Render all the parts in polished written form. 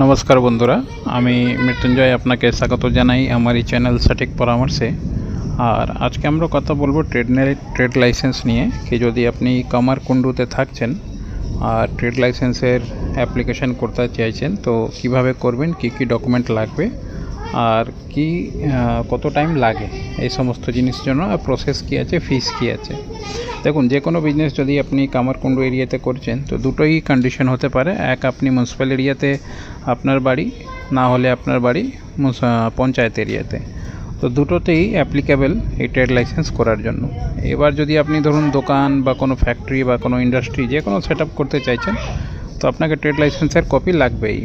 নমস্কার বন্ধুরা, আমি মৃত্যুঞ্জয় আপনাকে স্বাগত জানাই আমার এই চ্যানেল সঠিক পরামর্শে। আর আজকে আমরা কথা বলবো ট্রেড লাইসেন্স নিয়ে। কি যদি আপনি কামারকুণ্ডুতে থাকছেন আর ট্রেড লাইসেন্সের অ্যাপ্লিকেশন করতে চাইছেন, তো কিভাবে করবেন, কি কি ডকুমেন্ট লাগবে আর কি কত টাইম লাগে, এই সমস্ত জিনিসের জন্য প্রসেস কী আছে, ফিস কী আছে। দেখুন, যে কোনো বিজনেস যদি আপনি কামারকুণ্ডু এরিয়াতে করছেন তো দুটোই কন্ডিশন হতে পারে। এক, আপনি মিউনিসিপ্যাল এরিয়াতে আপনার বাড়ি, না হলে আপনার বাড়ি পঞ্চায়েত এরিয়াতে, তো দুটোতেই অ্যাপ্লিকেবল এই ট্রেড লাইসেন্স করার জন্য। এবার যদি আপনি ধরুন দোকান বা কোনো ফ্যাক্টরি বা কোনো ইন্ডাস্ট্রি যে কোনো সেট আপ করতে চাইছেন, তো আপনাকে ট্রেড লাইসেন্সের কপি লাগবেই।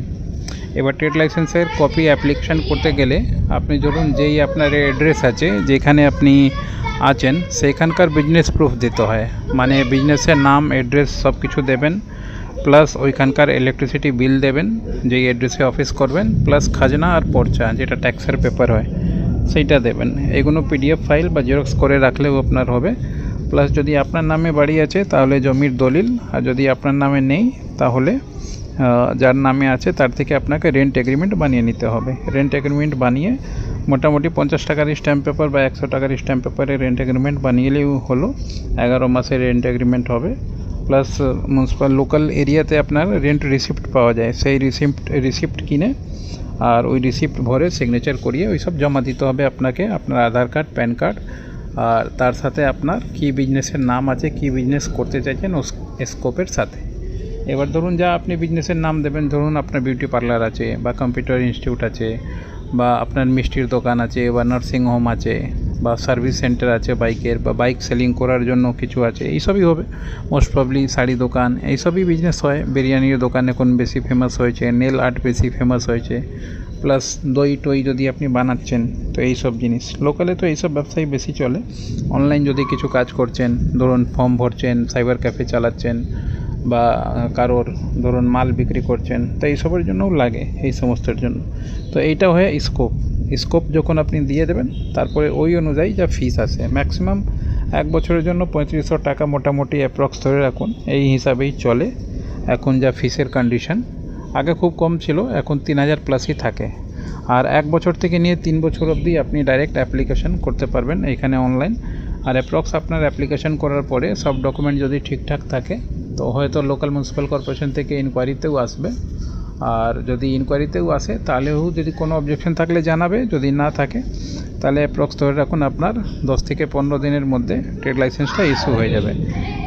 এবার ট্রেড লাইসেন্সের কপি অ্যাপ্লিকেশান করতে গেলে আপনি ধরুন যেই আপনার অ্যাড্রেস আছে, যেখানে আপনি আছেন সেইখানকার বিজনেস প্রুফ দিতে হয়। মানে বিজনেসের নাম, অ্যাড্রেস সব কিছু দেবেন, প্লাস ওইখানকার ইলেকট্রিসিটি বিল দেবেন যেই অ্যাড্রেসে অফিস করবেন, প্লাস খাজনা আর পর্চা যেটা ট্যাক্সের পেপার হয় সেইটা দেবেন। এগুলো পিডিএফ ফাইল বা জেরক্স করে রাখলেও আপনার হবে। প্লাস যদি আপনার নামে বাড়ি আছে তাহলে জমির দলিল, আর যদি আপনার নামে নেই তাহলে যার নামে আছে তার থেকে আপনাকে রেন্ট এগ্রিমেন্ট বানিয়ে নিতে হবে। রেন্ট এগ্রিমেন্ট বানিয়ে মোটামুটি 50 টাকার স্ট্যাম্প পেপার বা 100 টাকার স্ট্যাম্প পেপারে রেন্ট এগ্রিমেন্ট বানিয়েলেও হলো। 11 মাসের রেন্ট এগ্রিমেন্ট হবে। প্লাস মিউনিসিপ্যাল লোকাল এরিয়াতে আপনার রেন্ট রিসিপ্ট পাওয়া যায়, সেই রিসিপ্ট কিনে আর ওই রিসিপ্ট ভরে সিগনেচার করিয়ে ওই সব জমা দিতে হবে আপনাকে, আপনার আধার কার্ড, প্যান কার্ড, আর তার সাথে আপনার কী বিজনেসের নাম আছে, কী বিজনেস করতে চাইছেন ও স্কোপের সাথে। এবার ধরুন যা আপনি বিজনেসের নাম দেবেন, ধরুন আপনার বিউটি পার্লার আছে বা কম্পিউটার ইনস্টিটিউট আছে বা আপনার মিষ্টির দোকান আছে বা নার্সিং হোম আছে বা সার্ভিস সেন্টার আছে বাইকের, বা বাইক সেলিং করার জন্য কিছু আছে, এইসবই হবে মোস্ট প্রবলি। শাড়ি দোকান, এইসবই বিজনেস হয়। বিরিয়ানির দোকান এখন বেশি ফেমাস হয়েছে, নেল আর্ট বেশি ফেমাস হয়েছে, প্লাস দই টই যদি আপনি বানাচ্ছেন, তো এইসব জিনিস লোকালে তো এইসব ব্যবসাই বেশি চলে। অনলাইন যদি কিছু কাজ করছেন, ধরুন ফর্ম ভরছেন, সাইবার ক্যাফে চালাচ্ছেন, বা কারোর ধরুন মাল বিক্রি করছেন, তো এইসবের জন্যও লাগে, এই সমস্তের জন্য। তো এইটা হয় স্কোপ যখন আপনি দিয়ে দেবেন, তারপরে ওই অনুযায়ী যা ফিস আসে, ম্যাক্সিমাম 1 বছরের জন্য 3500 টাকা মোটামুটি অ্যাপ্রক্স ধরে রাখুন, এই হিসাবেই চলে এখন যা ফিসের কন্ডিশন। আগে খুব কম ছিল, এখন 3000 প্লাসই থাকে। আর 1 বছর থেকে নিয়ে 3 বছর অবধি আপনি ডাইরেক্ট অ্যাপ্লিকেশন করতে পারবেন এইখানে অনলাইন। আর অ্যাপ্রক্স আপনার অ্যাপ্লিকেশন করার পরে সব ডকুমেন্ট যদি ঠিকঠাক থাকে, তো হয়তো লোকাল মিউনিসিপ্যাল কর্পোরেশন থেকে ইনকোয়ারিতেও আসবে। আর যদি ইনকোয়ারিতেও আসে তাহলেও যদি কোনো অবজেকশন থাকলে জানাবে, যদি না থাকে তাহলে অ্যাপ্রক্স ধরে রাখুন আপনার 10 থেকে 15 দিনের মধ্যে ট্রেড লাইসেন্সটা ইস্যু হয়ে যাবে।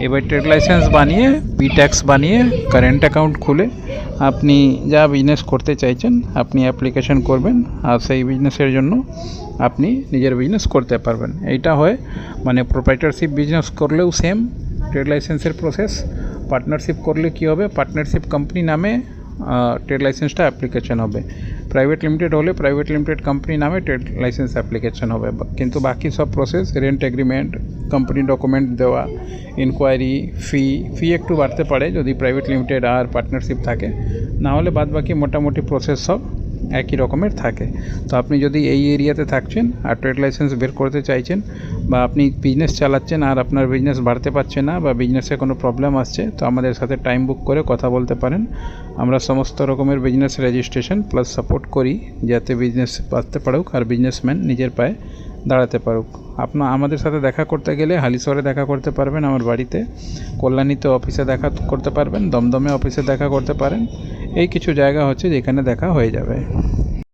এবার ট্রেড লাইসেন্স বানিয়ে, পি ট্যাক্স বানিয়ে, কারেন্ট অ্যাকাউন্ট খুলে আপনি যা বিজনেস করতে চাইছেন আপনি অ্যাপ্লিকেশন করবেন, আর সেই বিজনেসের জন্য আপনি নিজের বিজনেস করতে পারবেন। এইটা হয় মানে প্রোপ্রাইটারশিপ বিজনেস করলেও সেম ট্রেড লাইসেন্সের প্রসেস। পার্টনারশিপ করলে কি হবে, পার্টনারশিপ কোম্পানি নামে ট্রেড লাইসেন্সটা অ্যাপ্লিকেশন হবে। প্রাইভেট লিমিটেড হলে প্রাইভেট লিমিটেড কোম্পানি নামে ট্রেড লাইসেন্স অ্যাপ্লিকেশন হবে। কিন্তু বাকি সব process, rent agreement, company document দেওয়া, ইনকোয়ারি, ফি একটু বাড়তে পারে যদি প্রাইভেট লিমিটেড আর পার্টনারশিপ থাকে, না হলে বাদ বাকি মোটামুটি প্রসেস সব একই রকমের থাকে। তো আপনি যদি এই এরিয়াতে থাকছেন আর ট্রেড লাইসেন্স বের করতে চাইছেন, বা আপনি বিজনেস চালাচ্ছেন আর আপনার বিজনেস বাড়তে পারছে না, বা বিজনেসে কোনো প্রবলেম আসছে, তো আমাদের সাথে টাইম বুক করে কথা বলতে পারেন। আমরা সমস্ত রকমের বিজনেস রেজিস্ট্রেশন প্লাস সাপোর্ট করি, যাতে বিজনেস বাড়তে পারুক আর বিজনেসম্যান নিজের পায়ে দাঁড়াতে পারুক। আমাদের সাথে দেখা করতে গেলে হালিশহরে দেখা করতে পারবেন আমার বাড়িতে, কল্যাণীতে অফিসে দেখা করতে পারবেন, দমদমে অফিসে দেখা করতে পারেন। এই কিছু জায়গা হচ্ছে যেখানে দেখা হয়ে যাবে।